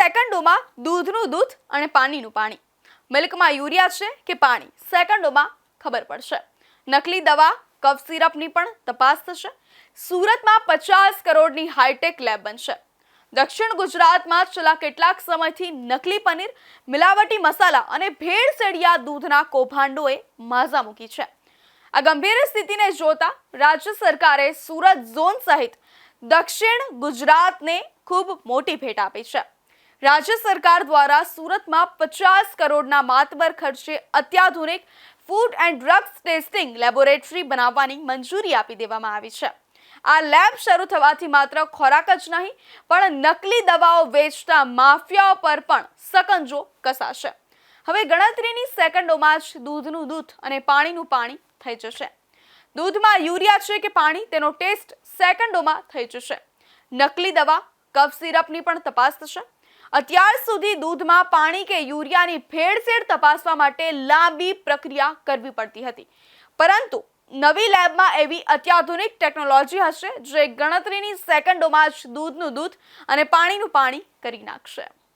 સેકન્ડોમાં દૂધનું દૂધ અને પાણીનું પાણી. મિલ્કમાં યુરિયા છે કે પાણી, સેકન્ડોમાં ખબર પડશે. નકલી દવા, કફ સિરપની પણ તપાસ થશે. સુરતમાં 50 કરોડની હાઈટેક લેબ બનશે. દક્ષિણ ગુજરાતમાં છેલ્લા કેટલાક સમયથી નકલી પનીર, મિલાવટી મસાલા અને ભેળસેળિયા દૂધના કૌભાંડોએ માઝા મૂકી છે. આ ગંભીર સ્થિતિને જોતા રાજ્ય સરકારે સુરત ઝોન સહિત દક્ષિણ ગુજરાતને ખૂબ મોટી ભેટ આપી છે. રાજ્ય સરકાર દ્વારા સુરતમાં 50 કરોડના માતબર ખર્ચે અત્યાધુનિક food and drugs testing laboratory બનાવવાની મંજૂરી આપી દેવામાં આવી છે. આ લેબ શરૂ થવાથી માત્ર ખોરાક જ નહીં પણ નકલી દવાઓ વેચતા માફિયાઓ પર પણ સકંજો કસાશે. હવે ગણતરીની સેકન્ડોમાં જ દૂધનું દૂધ અને પાણીનું પાણી થઈ જશે. દૂધમાં યુરિયા છે કે પાણી તેનો ટેસ્ટ સેકન્ડોમાં થઈ જશે. નકલી દવા, કફ સિરપની પણ તપાસ થશે. અત્યાર સુધી દૂધમાં પાણી કે યુરિયાની ભેળસેળ તપાસવા માટે લાંબી પ્રક્રિયા કરવી પડતી હતી, પરંતુ નવી લેબમાં એવી અત્યાધુનિક ટેકનોલોજી હશે જે ગણતરીની સેકન્ડોમાં જ દૂધનું દૂધ અને પાણીનું પાણી કરી નાખશે.